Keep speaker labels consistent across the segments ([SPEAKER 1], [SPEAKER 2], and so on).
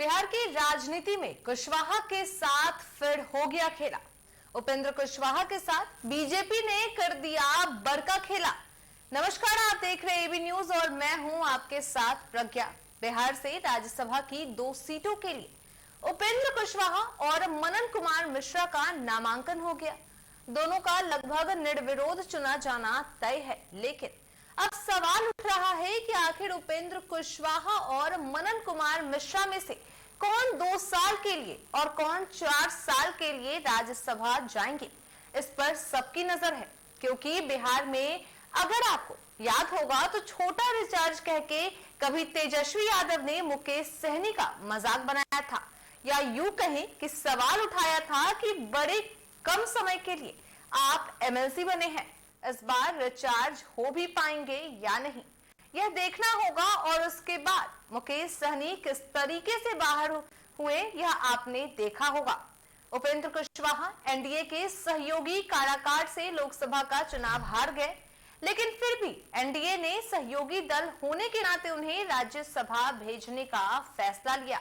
[SPEAKER 1] बिहार की राजनीति में कुशवाहा के साथ फिर हो गया खेला। उपेंद्र कुशवाहा के साथ बीजेपी ने कर दिया बड़का खेला। नमस्कार, आप देख रहे एबी न्यूज और मैं हूं आपके साथ प्रज्ञा। बिहार से राज्यसभा की 2 सीटों के लिए उपेंद्र कुशवाहा और मनन कुमार मिश्रा का नामांकन हो गया। दोनों का लगभग निर्विरोध चुना जाना तय है, लेकिन अब सवाल उठ रहा है कि आखिर उपेंद्र कुशवाहा और मनन कुमार मिश्रा में से कौन 2 साल के लिए और कौन 4 साल के लिए राज्यसभा जाएंगे। इस पर सबकी नजर है, क्योंकि बिहार में अगर आपको याद होगा तो छोटा रिचार्ज कह के कभी तेजस्वी यादव ने मुकेश सहनी का मजाक बनाया था, या यूं कहें कि सवाल उठाया था कि बड़े कम समय के लिए आप एमएलसी बने हैं, इस बार रिचार्ज हो भी पाएंगे या नहीं, यह देखना होगा। और उसके बाद मुकेश सहनी किस तरीके से बाहर हुए यह आपने देखा होगा। उपेंद्र कुशवाहा एनडीए के सहयोगी काराकाट से लोकसभा का चुनाव हार गए, लेकिन फिर भी एनडीए ने सहयोगी दल होने के नाते उन्हें राज्यसभा भेजने का फैसला लिया।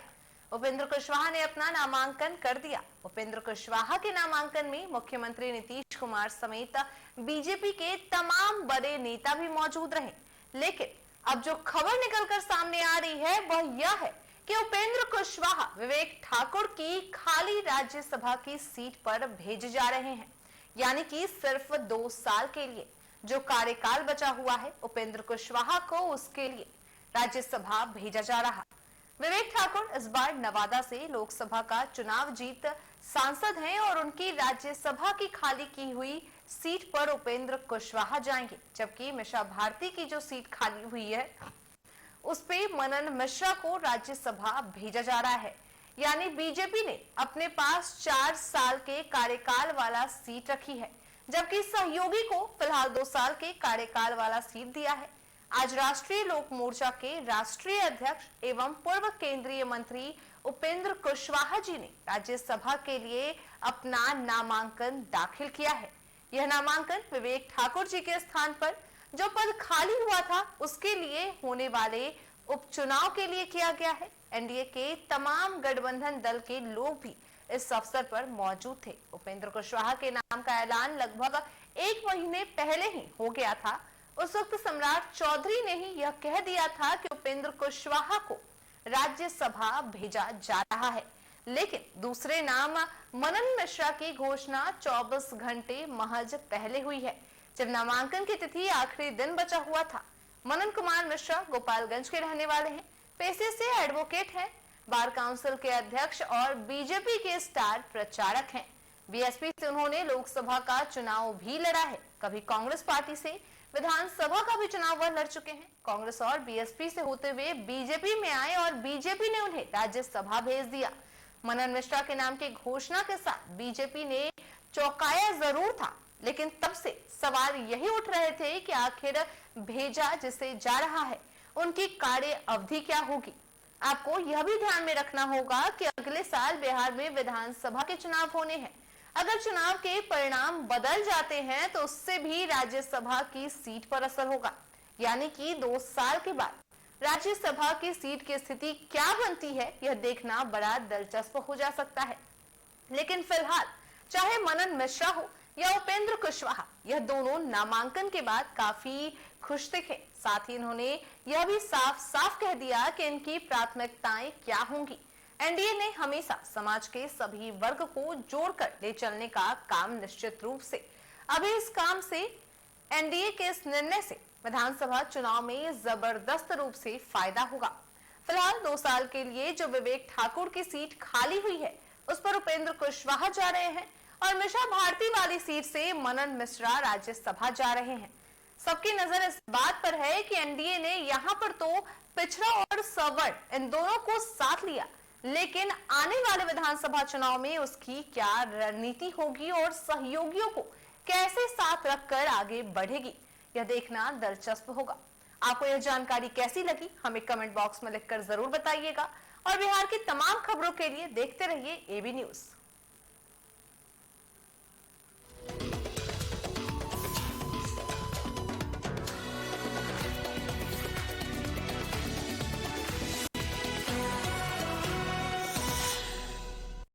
[SPEAKER 1] उपेंद्र कुशवाहा ने अपना नामांकन कर दिया। उपेंद्र कुशवाहा के नामांकन में मुख्यमंत्री नीतीश कुमार समेत बीजेपी के तमाम बड़े नेता भी मौजूद रहे, लेकिन अब जो खबर निकलकर सामने आ रही है वह यह है कि उपेंद्र कुशवाहा विवेक ठाकुर की खाली राज्यसभा की सीट पर भेजे जा रहे हैं, यानी कि सिर्फ 2 साल के लिए जो कार्यकाल बचा हुआ है, उपेंद्र कुशवाहा को उसके लिए राज्यसभा भेजा जा रहा। विवेक ठाकुर इस बार नवादा से लोकसभा का चुनाव जीत सांसद हैं और उनकी राज्यसभा की खाली की हुई सीट पर उपेंद्र कुशवाहा जाएंगे, जबकि मिशा भारती की जो सीट खाली हुई है उस पे मनन मिश्रा को राज्यसभा भेजा जा रहा है। यानी बीजेपी ने अपने पास 4 साल के कार्यकाल वाला सीट रखी है, जबकि सहयोगी को फिलहाल 2 साल के कार्यकाल वाला सीट दिया है। आज राष्ट्रीय लोक मोर्चा के राष्ट्रीय अध्यक्ष एवं पूर्व केंद्रीय मंत्री उपेंद्र कुशवाहा जी ने राज्यसभा के लिए अपना नामांकन दाखिल किया है। यह नामांकन विवेक ठाकुर जी के स्थान पर जो पद खाली हुआ था उसके लिए होने वाले उपचुनाव के लिए किया गया है। एनडीए के तमाम गठबंधन दल के लोग भी इस अवसर पर मौजूद थे। उपेंद्र कुशवाहा के नाम का ऐलान लगभग 1 महीने पहले ही हो गया था। उस वक्त सम्राट चौधरी ने ही यह कह दिया था कि उपेंद्र कुशवाहा को राज्यसभा भेजा जा रहा है, लेकिन दूसरे नाम मनन मिश्रा की घोषणा 24 घंटे महज पहले हुई है, जब नामांकन की तिथि आखिरी दिन बचा हुआ था। मनन कुमार मिश्रा गोपालगंज के रहने वाले हैं, पेशे से एडवोकेट हैं, बार काउंसिल के अध्यक्ष और बीजेपी के स्टार प्रचारक हैं। बीएसपी से उन्होंने लोकसभा का चुनाव भी लड़ा है, कभी कांग्रेस पार्टी से विधानसभा का भी चुनाव वह लड़ चुके हैं। कांग्रेस और बीएसपी से होते हुए बीजेपी में आए और बीजेपी ने उन्हें राज्यसभा भेज दिया। मनन मिश्रा के नाम की घोषणा के साथ बीजेपी ने चौंकाया जरूर था, लेकिन तब से सवाल यही उठ रहे थे कि आखिर भेजा जिसे जा रहा है उनकी कार्य अवधि क्या होगी। आपको यह भी ध्यान में रखना होगा कि अगले साल बिहार में विधानसभा के चुनाव होने हैं। अगर चुनाव के परिणाम बदल जाते हैं तो उससे भी राज्यसभा की सीट पर असर होगा, यानी कि 2 साल के बाद राज्यसभा की सीट की स्थिति क्या बनती है यह देखना बड़ा दिलचस्प हो जा सकता है। लेकिन फिलहाल चाहे मनन मिश्रा हो या उपेंद्र कुशवाहा, यह दोनों नामांकन के बाद काफी खुश दिखे। साथ ही इन्होंने यह भी साफ साफ कह दिया कि इनकी प्राथमिकताएं क्या होंगी। एनडीए ने हमेशा समाज के सभी वर्ग को जोड़कर ले चलने का काम निश्चित रूप से अभी इस काम से एनडीए के इस निर्णय से विधानसभा चुनाव में जबरदस्त रूप से फायदा होगा। फिलहाल 2 साल के लिए जो विवेक ठाकुर की सीट खाली हुई है उस पर उपेंद्र कुशवाहा जा रहे हैं और मिशा भारती वाली सीट से मनन मिश्रा राज्यसभा जा रहे हैं। सबकी नजर इस बात पर है कि एनडीए ने यहाँ पर तो पिछड़ा और सवर्ण इन दोनों को साथ लिया, लेकिन आने वाले विधानसभा चुनाव में उसकी क्या रणनीति होगी और सहयोगियों को कैसे साथ रखकर आगे बढ़ेगी, यह देखना दिलचस्प होगा। आपको यह जानकारी कैसी लगी हमें कमेंट बॉक्स में लिखकर जरूर बताइएगा और बिहार की तमाम खबरों के लिए देखते रहिए एबी न्यूज।